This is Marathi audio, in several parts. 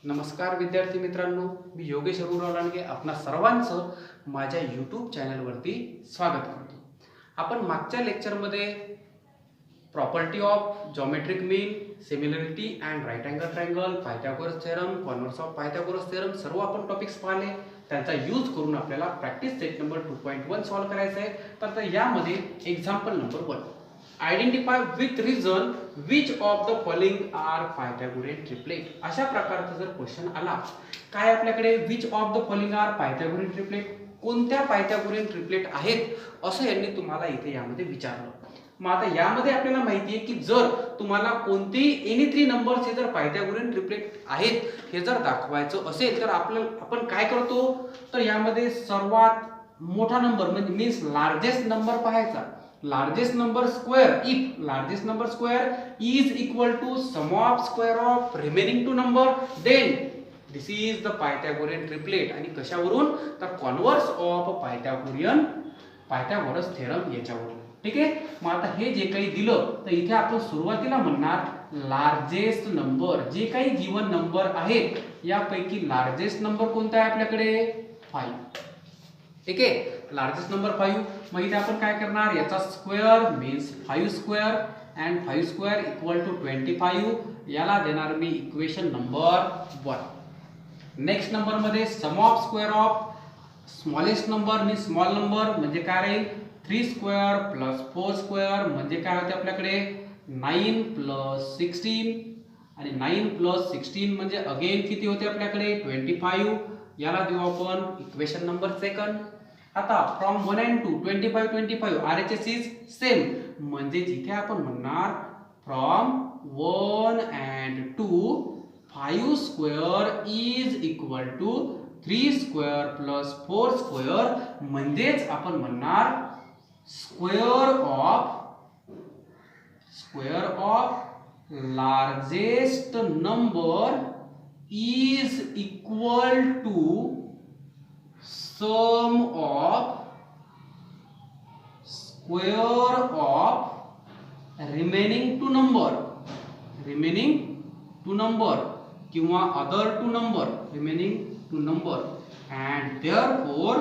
नमस्कार विद्यार्थी मित्रांनो, मी योगेश अरुणराव लांडगे आपणा सर्वांचं माझ्या यूट्यूब चॅनलवरती स्वागत करतो. आपण मागच्या लेक्चरमध्ये property of geometric mean, similarity and right angle triangle, Pythagoras theorem, converse of Pythagoras theorem सर्व आपण टॉपिक्स पाहिले. त्यांचा यूज करून आपल्याला प्रॅक्टिस सेट नंबर 2.1 सॉल्व्ह करायचा आहे. तर यामध्ये example number 1, identify with reason which of the following are Pythagorean triplet. अशा प्रकारचा जर क्वेश्चन आला, काय आपल्याकडे which of the following are Pythagorean triplet, कोणत्या पायथागोरियन ट्रिपलेट आहेत असं यांनी तुम्हाला इथे यामध्ये विचारलं. मग आता यामध्ये आपल्याला माहिती आहे की जर तुम्हाला कोणतेही एनी 3 नंबर्स हे जर पायथागोरियन ट्रिपलेट आहेत हे जर दाखवायचं असेल तर आपण काय करतो, तर यामध्ये सर्वात मोठा नंबर म्हणजे मीन्स लार्जेस्ट नंबर पाहायचा. largest number square, if largest number square is equal to sum of square of remaining two number, then this is the Pythagorean triplet. आणि कशावरून, तर कॉन्व्हर्स ऑफ पायथागोरस थेरम याच्यावरून. ठीक आहे. मग आता हे जे काही दिलं तर इथे आपण सुरुवातीला म्हणणार लार्जेस्ट नंबर, जे काही गिवन नंबर आहेत यापैकी लार्जेस्ट नंबर कोणता आहे आपल्याकडे, 5. ठीक आहे, लार्जेस्ट नंबर 5. मग इथे आपण काय करणार, याचा square means 5 square and 5 square equal to 25. याला देणार मी इक्वेशन नंबर 1. नेक्स्ट नंबर मध्ये sum of square of smallest number means small number म्हणजे काय राहील, 3 स्क्वेअर प्लस 4 स्क्वेअर म्हणजे काय होते आपल्याकडे 9 प्लस 16 आणि 9 प्लस 16 म्हणजे अगेन किती होते आपल्याकडे 25. याला देऊ आपण इक्वेशन नंबर 2. आता from 1 and 2 25 RHS is same म्हणजे जिथे आपण म्हणणार from 1 and 2 5 square is equal to 3 square plus 4 square म्हणजेच आपण म्हणणार square of largest number is equal to sum of square of remaining two number किंवा other two number remaining two number, and therefore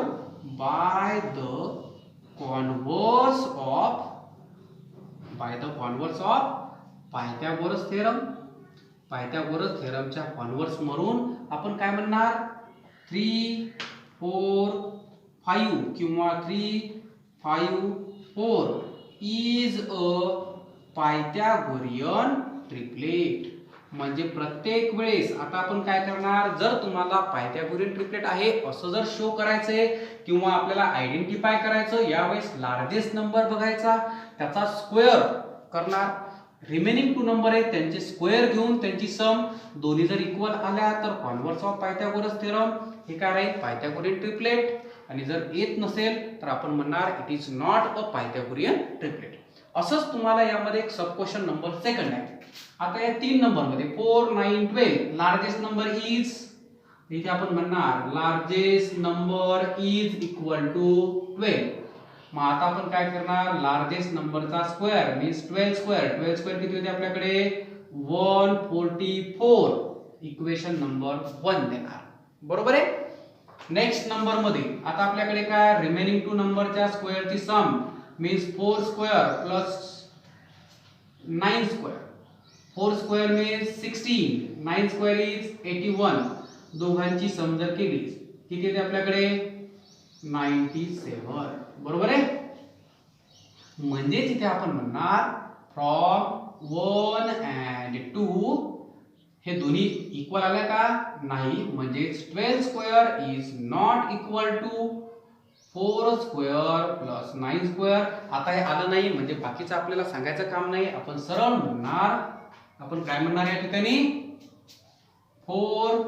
by the converse of Pythagoras theorem, Pythagoras थेरमच्या कॉन्व्हर्स मरून आपण काय म्हणणार 3 4 5 किंवा 3 5 4 इज अ पायथागोरियन ट्रिपलेट. म्हणजे प्रत्येक वेळेस आता आपण काय करणार, जर तुम्हाला पायथागोरियन ट्रिपलेट आहे असं जर शो करायचंय किंवा आपल्याला आयडेंटिफाय करायचं, यावेळेस लार्जेस्ट नंबर बघायचा, त्याचा स्क्वेअर करणार, रिमेनिंग 2 नंबर आहेत त्यांचे स्क्वेअर घेऊन त्यांची सम दोन्ही जर इक्वल आल्या तर कॉन्व्हर्स ऑफ पायथागोरस थेरम हे काय राहील पायथागोरियन ट्रिपलेट. आणि जर येत नसेल तर आपण म्हणणार it is not a Pythagorean triplet. असंच तुम्हाला यामध्ये एक सब क्वेश्चन नंबर 2 आहे. आता या 3 नंबर मध्ये 4 9 12 लार्जेस्ट नंबर इज, इथे आपण म्हणणार largest number is equal to 12. मग आता आपण काय करणार, लार्जेस्ट नंबरचा स्क्वेअर मीन्स 12 स्क्वेअर किती होते आपल्याकडे 144. इक्वेशन नंबर 1 देणार. बरोबर आहे. नेक्स्ट नंबर मध्ये आता आपल्याकडे काय रिमेनिंग 2 नंबरच्या स्क्वेअरची sum means 4 square plus 9 square. 4 square means 16, 9 square is 81. दोघांची सम जर केली किती येते आपल्याकडे 97. बरोबर आहे. म्हणजे तिथे आपण म्हणणार फ्रॉम 1 and 2 हे दोन्ही इक्वल आले का नाही, म्हणजे 12 square is not equal to 4 square plus 9 square. आता हे आलं नाही म्हणजे बाकीचं आपल्याला सांगायचं काम नाही, आपण सरळ म्हणणार, आपण काय म्हणणार या ठिकाणी 4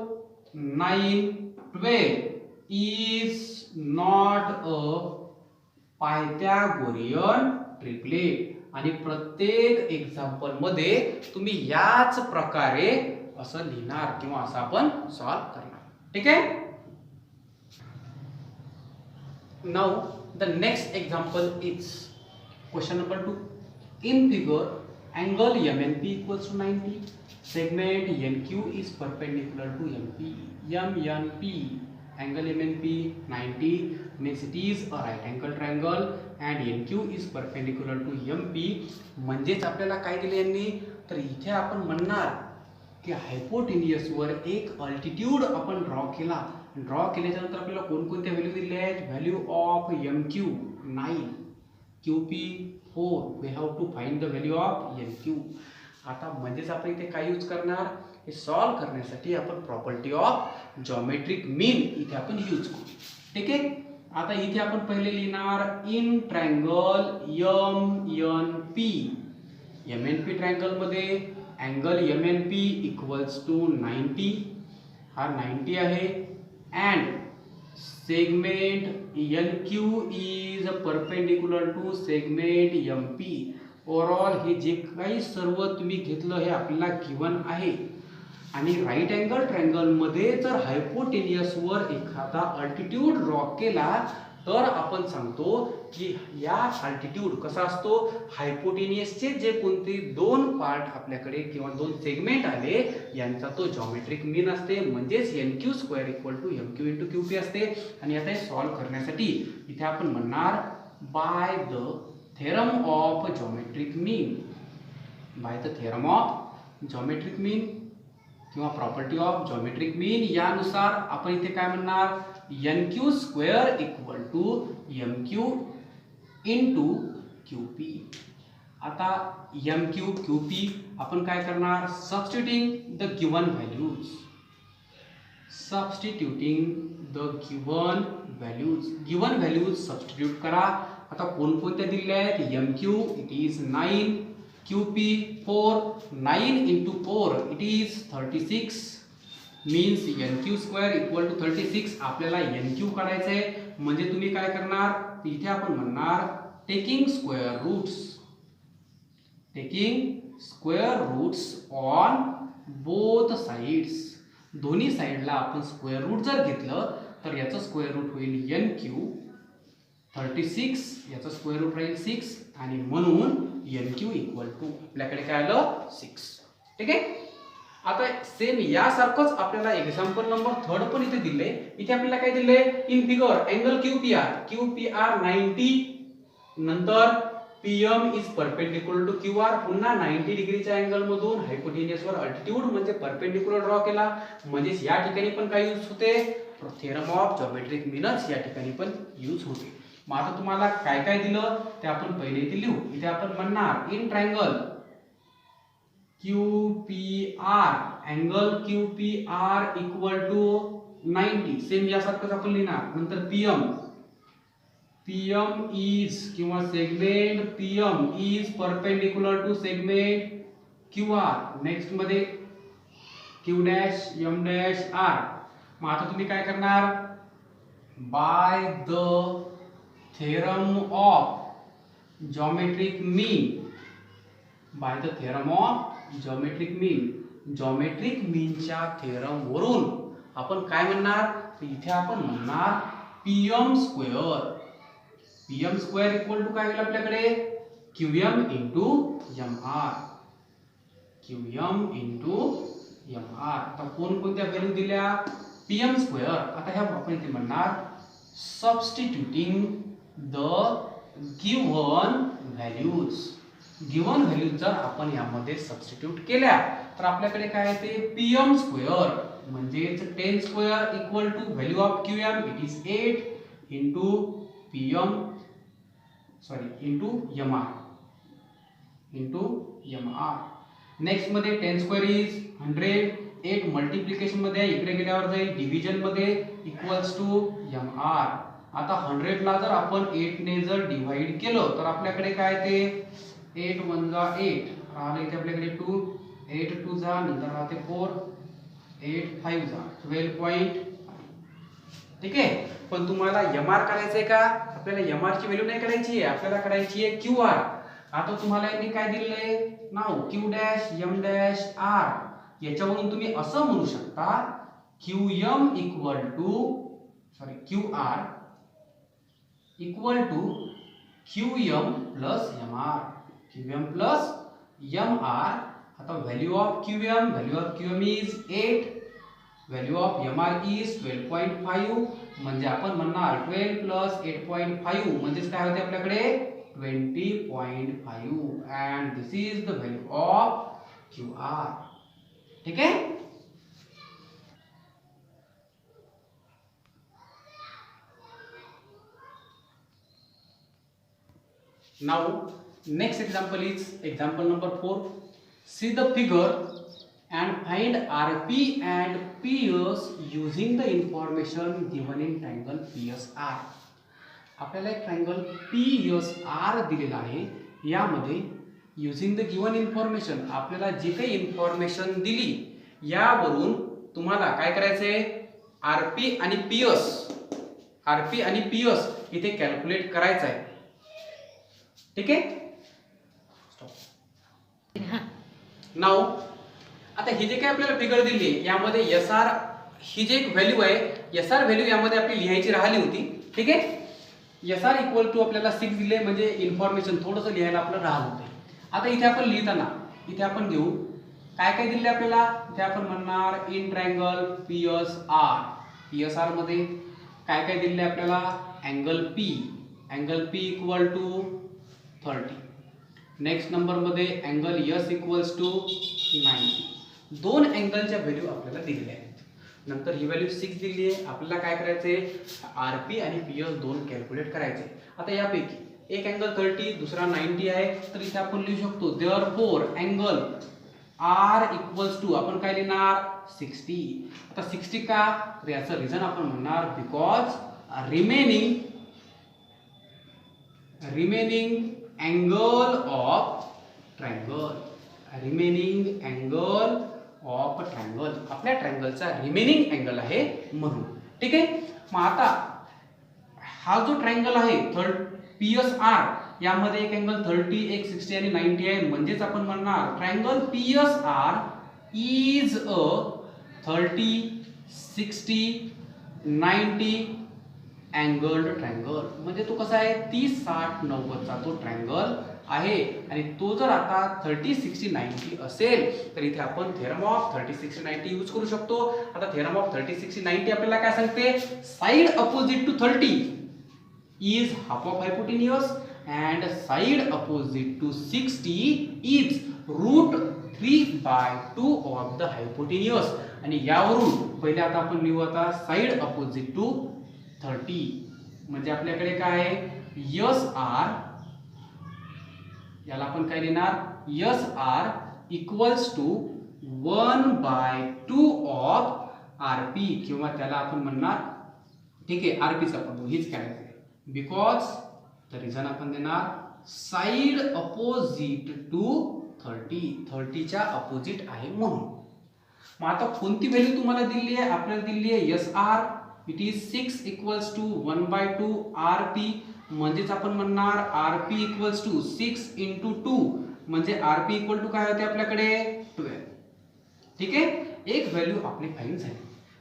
9 12 is not a Pythagorean triplet. आणि प्रत्येक एक्झाम्पल मध्ये तुम्ही याच प्रकारे असं लिहिणार किंवा असं आपण सॉल्व करणार. ठीक आहे. Now the next example is question number 2. In figure angle MNP equals to 90. Segment NQ is perpendicular to MP. MNP, angle MNP 90 means it is a right angle triangle and NQ is perpendicular to MP. म्हणजेच आपल्याला काय दिले यांनी, तर इथे आपण म्हणणार की हायपोटेनियस वर एक अल्टिट्यूड आपण ड्रॉ केल्याच्या नंतर आपल्याला कोणकोणत्या व्हॅल्यू दिल्या आहेत. Value of MQ 9, QP 4. We have to find the value of NQ. आता म्हणजेच आपण इथे काय यूज करणार, हे सॉल्व करण्यासाठी आपण प्रॉपर्टी ऑफ जॉमेट्रिक मीन इथे आपण यूज करू. ठीक आहे. आता इथे आपण पहिले लिहिणार in triangle MNP. MNP triangle मध्ये अँगल MNP इक्वल्स टू 90. हा 90 आहे and segment NQ is perpendicular to segment MP. Overall हे जे काही सर्व तुम्ही घेतलं हे आपल्याला गिवन आहे. आणि राईट अँगल ट्रायंगल मध्ये जर हायपोटेनियस वर एखादा अल्टिट्यूड ड्रॉ केला तर आपण सांगतो की या अल्टिट्यूड कसा असतो, हायपोटेनियसचे जे कोणते दोन पार्ट आपल्याकडे किंवा दोन सेगमेंट आले यांचा तो जॉमेट्रिक मीन असते. म्हणजेच NQ square equal to MQ into QP असते. आणि आता हे सॉल्व करण्यासाठी इथे आपण म्हणणार by the theorem of geometric mean. By the theorem of geometric mean किंवा प्रॉपर्टी ऑफ जॉमेट्रिक मीन यानुसार आपण इथे काय म्हणणार, NQ square equal to MQ into QP. आता MQ QP आपण काय करणार, substituting the given values. Given values substitute करा. आता कोणकोणत्या दिलेल्या आहेत, MQ it is 9, QP 4. 9 into 4 it is 36 means NQ square equal to 36. आपल्याला NQ काढायचं आहे. म्हणजे तुम्ही काय करणार, इथे आपण म्हणणार taking square roots on both sides. दोन्ही साइडला आपण स्क्वेअर रूट जर घेतलं तर याचं स्क्वेअर रूट होईल NQ 36, याचं स्क्वेअर रूट राहील 6 आणि म्हणून NQ इक्वल टू आपल्याकडे काय आलं 6. ठीक आहे. आता सेम यासारखंच आपल्याला एक्झाम्पल नंबर 3 पण इथे दिले. इथे आपल्याला काय दिले, इन फिगर अँगल QPR 90 नंतर PM is perpendicular to QR. पुन्हा 90 डिग्रीच्या अँगल मधून हायपोटेनियस वर अल्टिट्यूड म्हणजे परपेंडिक्युलर ड्रॉ केला. म्हणजे या ठिकाणी पण काय यूज होते, थेरम ऑफ जॉमेट्रिक मीनच या ठिकाणी पण यूज होते. मग आता तुम्हाला काय काय दिलं ते आपण पहिले इथे लिहू. इथे आपण म्हणणार in triangle QPR angle QPR equal to 90. Same यासारखंच आपण लिहिणार. नंतर PM इज किंवा segment PM is perpendicular to segment QR. Next मध्ये Q dash M dash R. मग आता तुम्ही काय करणार, by the theorem of geometric mean. By the theorem of geometric mean, geometric मीनच्या थेरम वरून आपण काय म्हणणार, इथे आपण म्हणणार PM स्क्वेअर इक्वल टू काय होईल आपल्याकडे, QM इंटू MR. आता कोणकोणत्या व्हॅल्यू दिल्या, PM स्क्वेअर. आता ह्या आपण इथे म्हणणार substituting the given values. Given values जर आपण यामध्ये सबस्टिट्यूट केल्या तर आपल्याकडे काय येते, PM स्क्वेअर म्हणजेच 10 square equal to value of QM it is 8 into MR. Next मध्ये 10 स्क्वेअर इज 100. 8 मल्टिप्लिकेशन मध्ये इकडे गेल्यावर जाईल डिव्हिजन मध्ये इक्वल्स टू MR. आता 100 ला जर आपण 8 ने जर डिवाइड केलं तर आपल्याकडे काय ते 8 1 जा 8 राहिले इथे आपल्याकडे 2, 8 2 जा नंतर राहते 4, 8 5 जा 12. ठीक आहे. पण तुम्हाला MR करायचंय का, आपल्याला MR ची व्हॅल्यू नाही काढायची आहे, आपल्याला काढायची आहे QR. आता तुम्हाला यांनी काय दिलंय नाव Q dash M dash R. याच्यावरून तुम्ही असं म्हणू शकता QM equal to QR equal to QM plus MR. QM plus M R. आता value of Q M is 8, value of M R is 12.5. म्हणजे आपण म्हणणार 12 प्लस 8.5 म्हणजेच काय होते आपल्याकडे 20.5 and this is the value of Q R. ठीक आहे. Now next example is example number 4. See the figure and find RP and PS using the information given in triangle PSR. आपल्याला एक ट्रायंगल PSR दिलेला आहे. यामध्ये युजिंग द गिवन इन्फॉर्मेशन आपल्याला जे काही इन्फॉर्मेशन दिली यावरून तुम्हाला काय करायचंय RP आणि PS इथे कॅल्क्युलेट करायचं आहे. ठीक आहे. नाउ आता ही जे काही आपल्याला फिगर दिली यामध्ये SR ही जे एक व्हॅल्यू आहे SR व्हॅल्यू यामध्ये आपली लिहायची राहिली होती. ठीक आहे. SR इक्वल टू आपल्याला 6 दिले म्हणजे इन्फॉर्मेशन थोडंसं लिहायला आपलं राहिलं होते. आता इथे आपण लिहिताना इथे आपण घेऊ काय काय दिले आपल्याला. इथे आपण म्हणणार इन ट्रायंगल PSR मध्ये काय काय दिले आपल्याला angle P equal to 30. Next number मध्ये अँगल S इक्वल्स टू 90. दोन अँगलच्या व्हॅल्यू आपल्याला दिलेल्या आहेत. नंतर ही व्हॅल्यू 6 दिली आहे. आपल्याला काय करायचंय RP आणि PS दोन कॅल्क्युलेट करायचे. आता यापैकी एक अँगल 30 दुसरा 90 आहे तर इथे आपण लिहू शकतो therefore angle R equals to आपण काय लिहिणार 60. आता 60 का तर याचं रिझन आपण म्हणणार because remaining angle of triangle. आपल्या ट्रायंगलचा रिमेनिंग अँगल आहे म्हणून. ठीक आहे. मग आता हा जो ट्रायंगल आहे PSR यामध्ये एक अँगल 30 एक 60 आणि 90 आहे म्हणजेच आपण म्हणणार triangle PSR is a 30 60 90 angled triangle. म्हणजे तो कसा आहे 30 60 90 चा तो ट्रायंगल आहे. आणि तो जर आता 30 60 90 असेल तर इथे आपण थेरम ऑफ 30 60 90 यूज करू शकतो. आता थेरम ऑफ 30 60 90 आपल्याला काय सांगते side opposite to 30 is half of hypotenuse and side opposite to 60 is √3/2 of the hypotenuse. आणि यावरून पहिले आता आपण लिहू आता साइड अपोजिट टू 30 म्हणजे आपल्याकडे काय आहे SR याला आपण काय देणार SR equals to 1/2 of RP किंवा त्याला आपण म्हणणार ठीक आहे RP चा आपण हीच काय बिकॉज द रिझन आपण देणार साइड अपोजिट टू 30 च्या अपोजिट आहे म्हणून. मग आता कोणती व्हॅल्यू तुम्हाला दिली आहे आपल्याला दिली आहे SR it is 6 equals to 1/2 RP म्हणजेच आपण म्हणणार RP इक्वल्स टू 6 × 2 म्हणजे RP इक्वल टू काय होते आपल्याकडे 12. ठीक आहे. एक व्हॅल्यू आपली फाइंड झाली.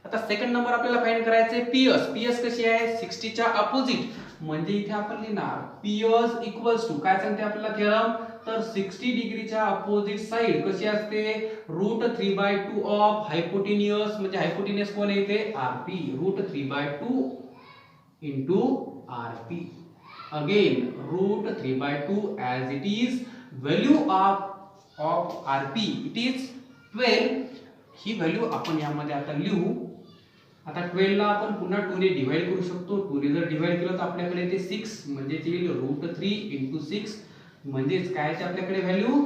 आता सेकंड नंबर आपल्याला फाइंड करायचे PS कशी आहे 60 च्या अपोजिट म्हणजे इथे आपण लिहिणार PS इक्वल्स टू काय सांगते आपल्याला थेरम तर 60 डिग्रीच्या अपोजिट साइड कशी असते √3/2 ऑफ हायपोटेन्युअस म्हणजे हायपोटेन्युअस कोण आहे इथे RP √3/2 × RP again √3/2 as it is value of RP it is 12. He value आपण यामध्ये आता लिहू. आता 12 ला आपण पुन्हा 2 ने डिवाइड करू शकतो. 2 ने जर डिवाइड केलं तर आपल्याकडे येते 6 म्हणजे येईल √3 × 6 म्हणजेच काय आहे आपल्याकडे व्हॅल्यू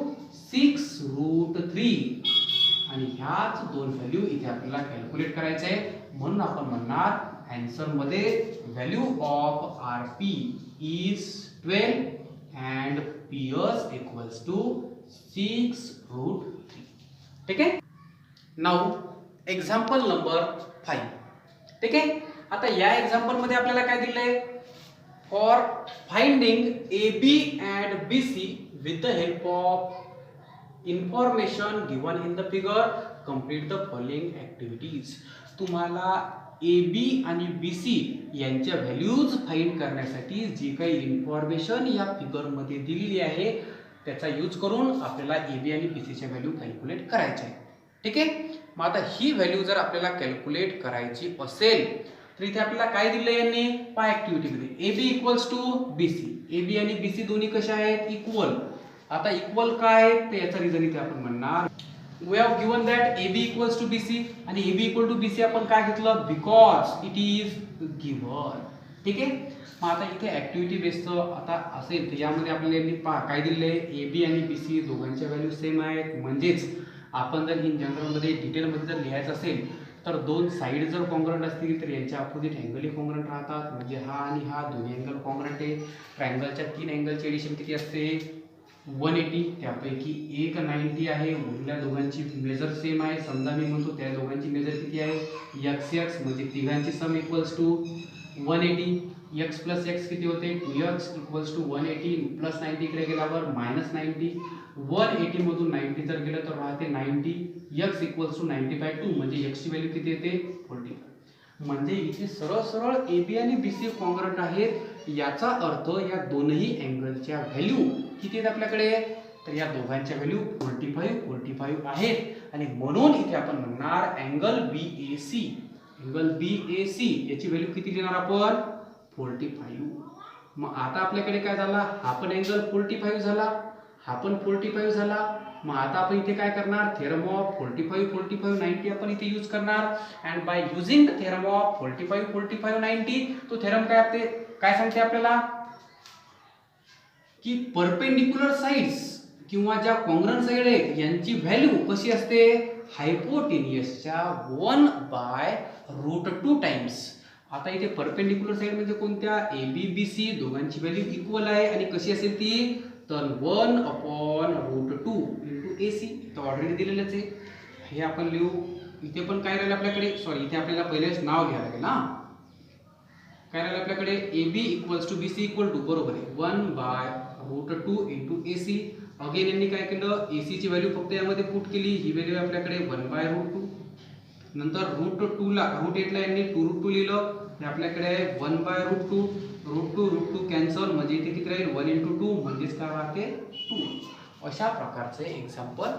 6√3 आणि ह्याच दोन व्हॅल्यू इथे आपल्याला कॅल्क्युलेट करायचे आहे म्हणून आपण म्हणणार आन्सर मध्ये value of RP is 12 and PS equals to 6√3. ठीक आहे. Now example number 5. ठीक आहे. आता या एक्झाम्पल मध्ये आपल्याला काय दिलंय for finding AB and BC with the help of information given in the figure complete the following activities. तुम्हाला AB आणि BC यांच्या व्हॅल्यूज फाइंड करण्यासाठी जी काही इन्फॉर्मेशन या फिगर मध्ये दिलेली आहे त्याचा यूज करून आपल्याला ए बी आणि बी सीच्या व्हॅल्यू कॅल्क्युलेट करायच्या आहे. ठीक आहे. मग आता ही व्हॅल्यू जर आपल्याला कॅल्क्युलेट करायची असेल तर इथे आपल्याला काय दिलं यांनी पहा ऍक्टिव्हिटीमध्ये A B equals to B C. A B आणि बी सी दोन्ही कशा आहेत इक्वल. आता इक्वल काय तर याचा रिझन इथे आपण म्हणणार we have given that A B equals to B C आणि A B equal to B C आपण काय घेतलं बिकॉज इट इज गिवन. ठीक आहे. मग आता इथे ऍक्टिव्हिटी बेस्डचं आता असेल तर यामध्ये आपल्याला यांनी काय दिले ए बी आणि बी सी दोघांच्या व्हॅल्यू सेम आहेत. म्हणजेच आपण जर इन जनरलमध्ये डिटेलमध्ये जर लिहायचं असेल तर दोन साईड जर कॉन्ग्रंट असतील तर यांच्या अपोजिट अँगलही कॉन्ग्रंट राहतात. म्हणजे हा आणि हा दोन्ही अँगल कॉन्ग्रंट आहे. ट्रायंगलच्या 3 अँगलची एडिशन किती असते 180. त्यापैकी एक 90 आहे. उरल्या दोघांची मेजर सेम आहे. समजा मी म्हणतो त्या दोघांची मेजर किती आहे एक्स एक्स म्हणजे तिघांची sum equals to 180. X plus X किती होते 2x इक्वल्स टू 180 प्लस 90 इकडे गेल्यावर मायनस 90. 180 मधून 90 जर गेलं तर राहते 90. x इक्वल्स टू 90/2 म्हणजे x ची व्हॅल्यू किती येते 45. म्हणजे इथे सरळ सरळ ए बी आणि बी सी कॉन्ग्रंट आहेत. याचा अर्थ या दोनही अँगलच्या व्हॅल्यू किती आहेत आपल्याकडे तर या दोघांच्या व्हॅल्यू 45 आहेत. आणि म्हणून इथे आपण म्हणणार अँगल बी ए सी याची व्हॅल्यू किती लिहिणार आपण 45. मग आता आपल्याकडे काय झाला हा पण अँगल 45 झाला हा पण 45 झाला. मग आता आपण इथे काय करणार थेरम ऑफ 45 90 आपण इथे यूज करणार. And by using the theorem of 45 90 तो थेरम काय सांगते आपल्याला की परपेंडिक्युलर साइड्स किंवा ज्या कॉन्ग्रंट साइड आहेत यांची व्हॅल्यू कशी असते हायपोटेनियसच्या 1/√2 टाइम्स. आता इथे परपेंडिक्युलर साइड म्हणजे कोणत्या ए बी बी सी दोघांची व्हॅल्यू इक्वल आहे आणि कशी असेल ती तर 1/√2 इंटू ए सी. तर ऑलरेडी दिलेलंच आहे हे आपण लिहू. इथे पण काय राहिलं आपल्याकडे सॉरी इथे आपल्याला पहिलेच नाव घ्यायला लागेल ना. काय राहिलं आपल्याकडे A B equals to B C equal to बरोबर आहे 1/√2 इंटू ए सी. अगेन यांनी काय केलं ए सी ची व्हॅल्यू फक्त यामध्ये पुट केली. ही व्हॅल्यू आपल्याकडे 1/√2. नंतर √2 ला √8 ला यांनी 2√2 लिहिलं. हे आपल्याकडे आहे 1/√2. √2 कॅन्सल म्हणजे इथे किती राहील 1 × 2 म्हणजेच काय राहते 2. अशा प्रकारचे एक्झाम्पल